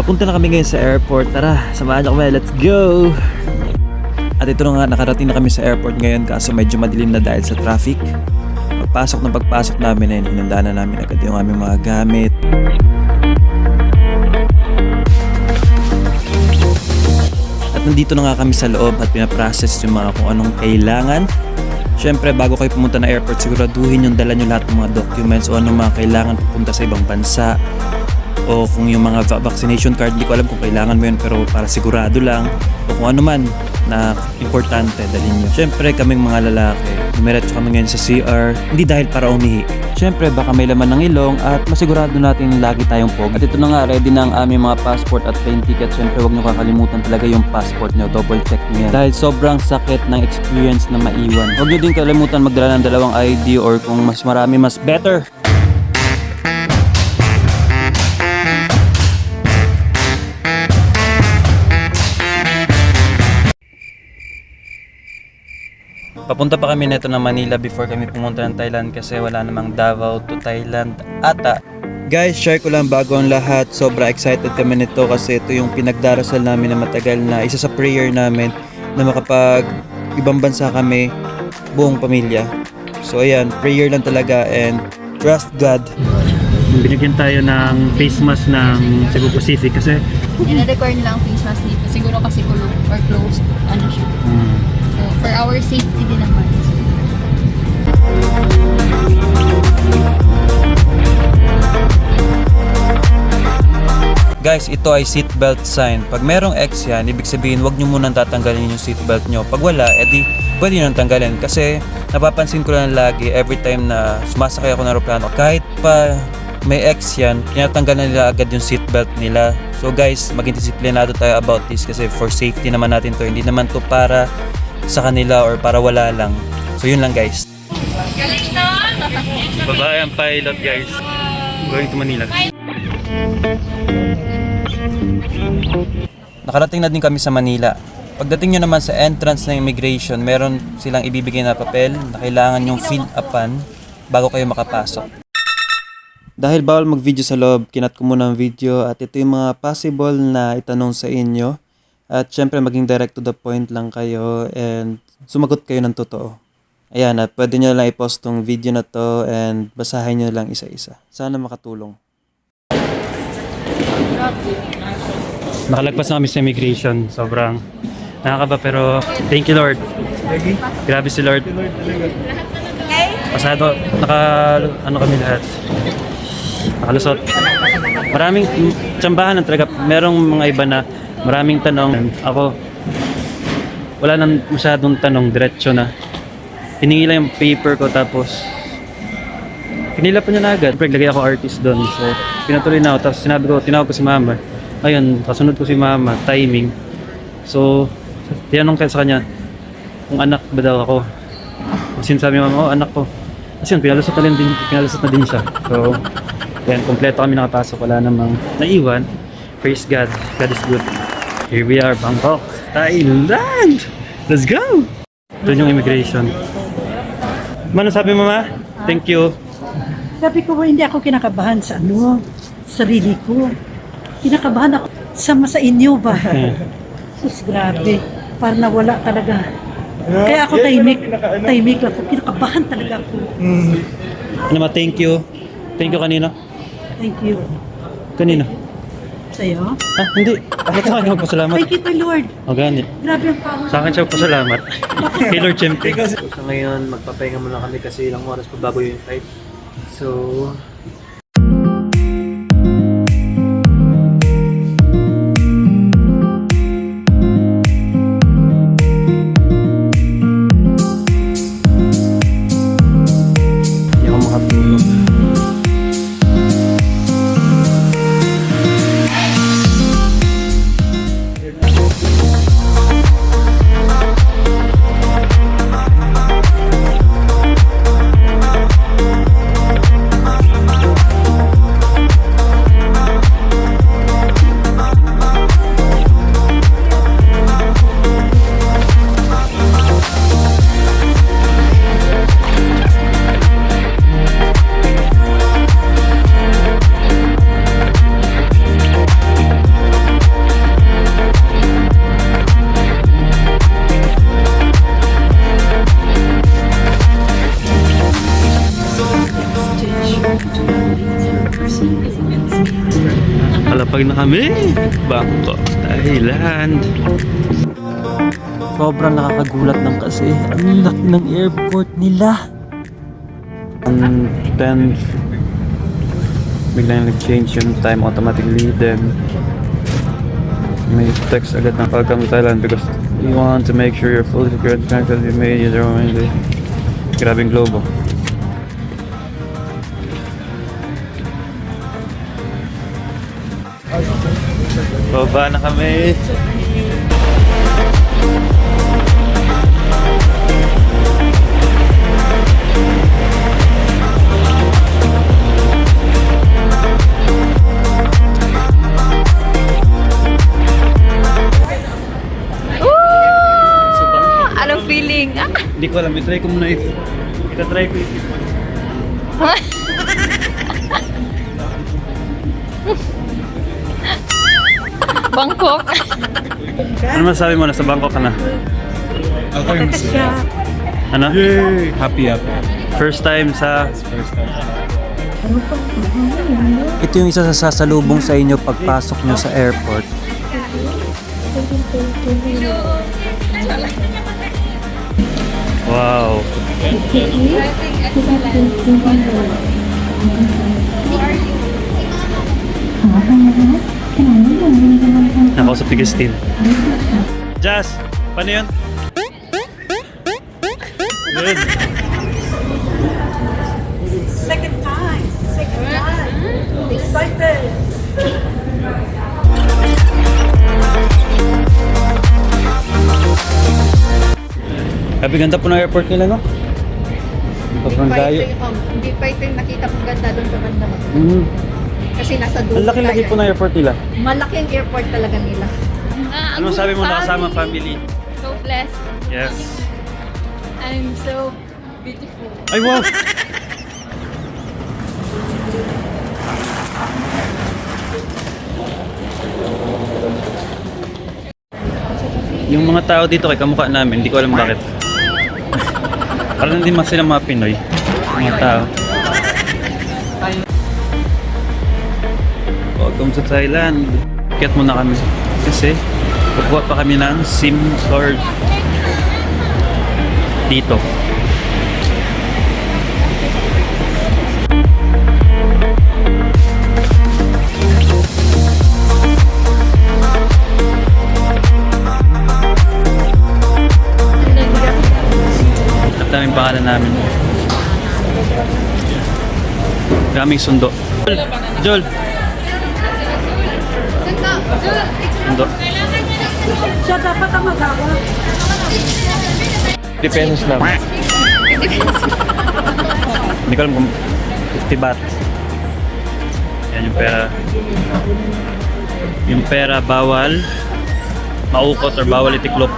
Papunta na kami ngayon sa airport. Tara, samahan niyo kami. Let's go! At ito na nga, nakarating na kami sa airport ngayon kaso medyo madilim na dahil sa traffic. Pagpasok namin ay hinanda na namin agad yung aming mga gamit. At nandito na nga kami sa loob at pinaprocess yung mga kung anong kailangan. Siyempre, bago kayo pumunta na airport, siguraduhin yung dala nyo lahat ng mga documents o anong mga kailangan pupunta sa ibang bansa. O kung yung mga vaccination card, hindi ko alam kung kailangan mo yun pero para sigurado lang. O kung ano man na importante, dalhin nyo. Siyempre, kaming mga lalaki, dumiretso kami ngayon sa CR, hindi dahil para umihi. Siyempre, baka may laman ng ilong at masigurado natin lagi tayong pog. At ito na nga, ready na ang aming mga passport at plane ticket. Siyempre, huwag nyo kakalimutan talaga yung passport nyo. Double check nyo yan. Dahil sobrang sakit ng experience na maiwan. Huwag nyo din kalimutan magdala ng dalawang ID or kung mas marami, mas better. Papunta pa kami neto ng Manila before kami pumunta ng Thailand kasi wala namang Davao to Thailand ata. Guys, share ko lang bago ang lahat. Sobra excited kami nito kasi ito yung pinagdarasal namin na matagal na isa sa prayer namin na makapag ibang bansa kami buong pamilya. So ayan, prayer lang talaga and trust God. Binigyan tayo ng face mask ng Cebu Pacific kasi in-require nila ang face mask dito. Siguro kasi kulong or closed. Ano siya. So, for our safety din naman. Guys, ito ay seatbelt sign. Pag merong X yan, ibig sabihin wag nyo munang tatanggalin yung seatbelt nyo. Pag wala, edi pwede nyo nang tanggalin. Kasi napapansin ko lang lagi every time na sumasakay ako ng aeroplano, kahit pa may X yan, tinatanggal na nila agad yung seatbelt nila. So guys, maging disiplinado tayo about this kasi for safety naman natin to. Hindi naman to para sa kanila or para wala lang. So yun lang guys. Babae ang pilot guys. Going to Manila. Nakarating na din kami sa Manila. Pagdating nyo naman sa entrance ng immigration, meron silang ibibigay na papel na kailangan yung fill upan bago kayo makapasok. Dahil bawal mag-video sa loob, kinat ko muna ang video at ito yung mga possible na itanong sa inyo. At syempre maging direct to the point lang kayo and sumagot kayo ng totoo. Ayan, at pwede nyo lang i-post tong video na to and basahin nyo lang isa-isa. Sana makatulong. Nakalagpas na kami sa immigration. Sobrang nakakaba pero thank you Lord. Grabe si Lord. Pasado, ano kami lahat. Nakalusot. Maraming tsambahan ng talaga. Merong mga iba na maraming tanong. Ako, wala nang masyadong tanong. Diretso na. Hiningi lang yung paper ko tapos pinila pa niya na agad. Siyempre, lagay ako artist doon. So, pinatuloy na ako. Tapos tinawag ko si mama. Ayun, kasunod ko si mama. Timing. So, tinanong kayo sa kanya kung anak ba daw ako. Kasi sabi mama, oh, anak ko. Kasi yun, pinalusot na din siya. So, yan, kompleto kami nakapasok. Wala namang naiwan. Praise God. God is good. Here we are, Bangkok, Thailand! Let's go! Ito yung immigration. Ano sabi mo ma? Thank you. Sabi ko, hindi ako kinakabahan sa sarili ko. Kinakabahan ako sa inyo ba? Sus, grabe. Parang nawala talaga. Kaya ako tahimik lang ako. Kinakabahan talaga ako. Ano ma, thank you. Thank you kanino? Thank you. Kanino? Sa'yo? Ah, hindi. Bakit sa akin magpasalamat? Thank you kay Lord. O, ganit. Grabe ang power. Sa akin siya magpasalamat. Kay Lord Chempe. So ngayon, magpapahinga muna kami kasi ilang oras pa bago yung flight. So, hindi ako makatulog. Nakalapag na kami. Bangkok, Thailand. Sobrang nakakagulat lang kasi ang laki ng airport nila. Ang 10, biglang nag-change yung time automatically, then may text agad na welcome to Thailand because you want to make sure you're fully secure and connected. You made your own way. Grabing globo. Baba na kami. Anong feeling? Hindi ko alam, itry ko muna if itatry ko if Bangkok. ano masabi mo, nasa Bangkok ka na? Kakasya. Ano? Yay! Happy. First time sa... Ito yung isa sa sasalubong sa inyo pagpasok nyo sa airport. Wow. Nakausap ni Christine. Jazz, paano yun? Good. Second time. Excited. Grabe ganda po ng airport nila, no? Sobrang layo. Hindi pa ito yung nakita kong ganda doon sa banda. Mm. Kasi nasa dulo. Ang laki-laki po ng airport nila. Malaki ang airport talaga nila. Ano sabi mo nakasama family? So blessed. Yes. I'm so beautiful. Ay, wow! Yung mga tao dito kay kamukha namin, hindi ko alam bakit. Parang hindi mas sila mga Pinoy. Mga tao. Welcome to Thailand. Kaya muna kami. Kasi kukuha pa kami ng SIM card dito. At daming pangalan namin. Daming sundo. Joel! Sundo. Siya dapat ang magawa. 50 pesos lang. Hindi ko alam kung 50 baht. Yan yung pera. Yung pera bawal maukot or bawal itiklop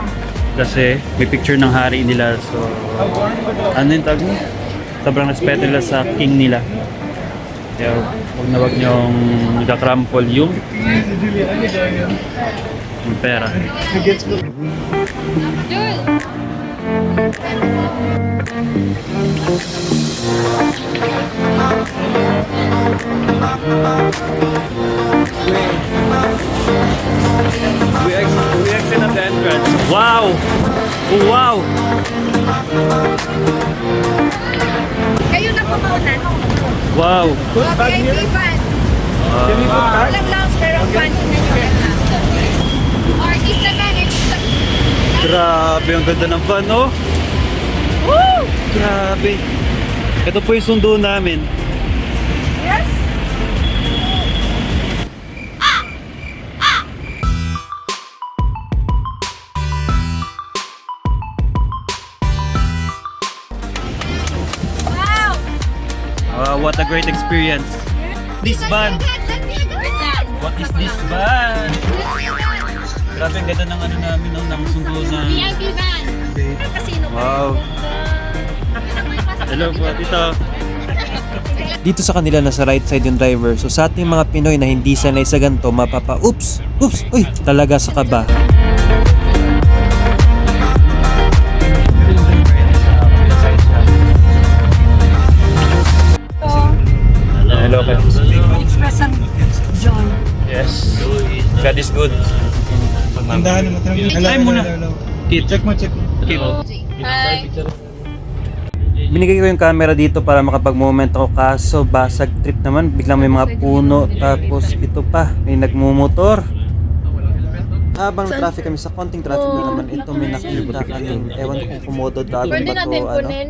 kasi may picture ng hari nila. So, ano yung tawag mo? Sobrang respeto nila sa king nila. Kaya huwag niyong nagkakrampol yung pera. We exit at the entrance. Wow! Wow! Kayo na po mauna. Wow! VIP van. Walang lounge pero van na nyo. Artist naman. Grabe, ang ganda ng van, no? Woo! Grabe. Ito po yung sundo namin. Yes. What a great experience. This van. What is this van? Grabe, ang ganda ng ano namin, no? Ng sundo na. VIP van. Wow. Hello po, dito. Dito sa kanila nasa right side yung driver. So sa ating mga Pinoy na hindi sanay sa ganito, oops, uy, talaga sa kaba. Hello, kayo. Express ang joy. Yes. Yes. God is good. Tindahan mo talaga. Try muna. Kit. Check mo, check mo. Kit. Hi. Binigay ko yung camera dito para makapag-moment ako kaso basag trip naman. Biglang may mga puno tapos ito pa, may nagmumotor. Habang traffic kami sa konting traffic na naman, ito may nakita kaming ewan ko kung kumodo dragon Pwede ba to natin ano. kunin.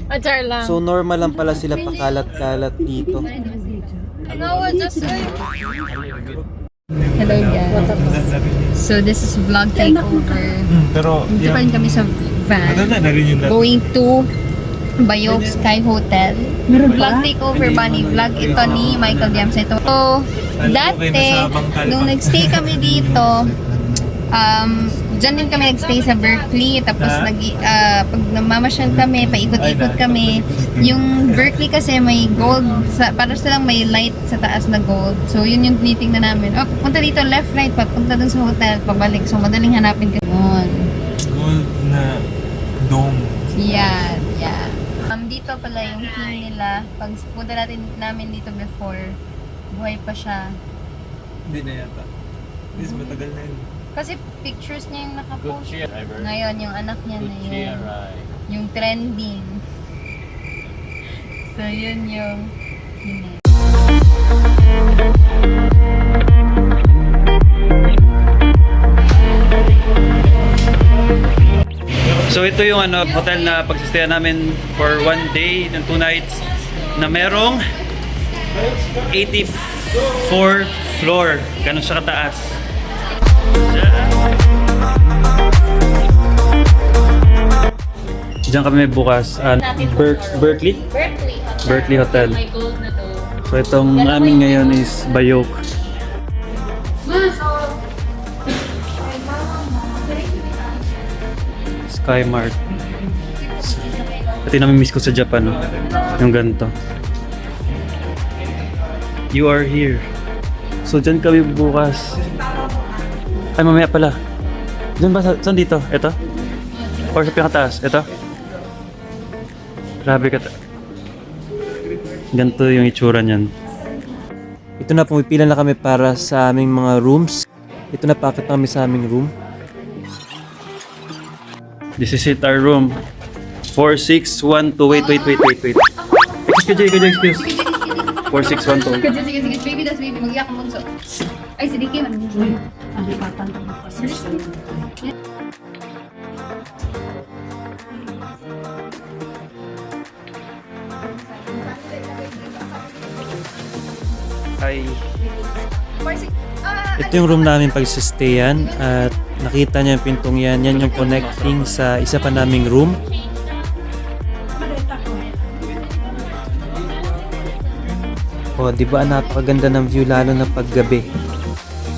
Achar lang. So normal lang pala sila pakalat-kalat dito. Hello guys. So this is vlog takeover. Pero, Dito pa rin kami sa van. na rin yung Going to Bayog Sky Hotel. Meron Vlog ba? takeover bunny. Vlog ito ni Michael Diams. Ito. So, dati, nung nagstay kami dito, dyan din kami nagstay sa Berkeley. Tapos, pag namamasyal kami, paikot-ikot kami. Yung Berkeley kasi may gold, para silang may light sa taas na gold. So, yun yung tinitingnan namin. Oh, punta dito, left, right, papunta dun sa hotel, pabalik. So, madaling hanapin ka. Yun. gold na dome. Yan, yan. Dito pala yung team nila. Pag punta namin dito before, buhay pa siya. Hindi na yata. Is matagal na yun. Kasi pictures niya yung nakapost. Ngayon, yung anak niya na yun. Yung trending. So, yun yung... Yun. So ito yung hotel na pagsistayan namin for 1 day and 2 nights na merong 84th floor. Ganun siya kataas. Diyan kami bukas. Berkeley? Berkeley Hotel. So itong namin ngayon is Bayok. Skymart. Pati nami-miss ko sa Japan, no? Yung ganito. You are here. So, dyan kami bukas. Ay, mamaya pala. Dyan ba? Saan dito? Ito? Or sa pinakataas? Ito? Grabe ka. Ganito yung itsura niyan. Ito na, pumipila na kami para sa aming mga rooms. Ito na, packet na kami sa aming room. This is it, our room. 4612. Wait. Excuse. 4612. Sige. Baby, das baby. Mag-iyak ang bunso. Ay, sige, Kim. Ang ipapantang ko kasi. Ay, Ito yung room namin pagsistayan at nakita niyo yung pintong yan. Yan yung connecting sa isa pa naming room. O, di ba napakaganda ng view lalo na paggabi.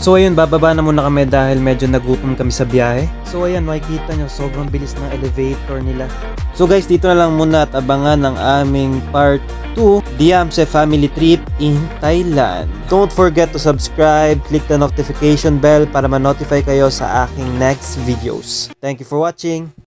So ayun, bababa na muna kami dahil medyo nagutom kami sa biyahe. So ayan, makikita nyo, sobrang bilis ng elevator nila. So guys, dito na lang muna at abangan ng aming part 2, Diamse Family Trip in Thailand. Don't forget to subscribe, click the notification bell para ma-notify kayo sa aking next videos. Thank you for watching!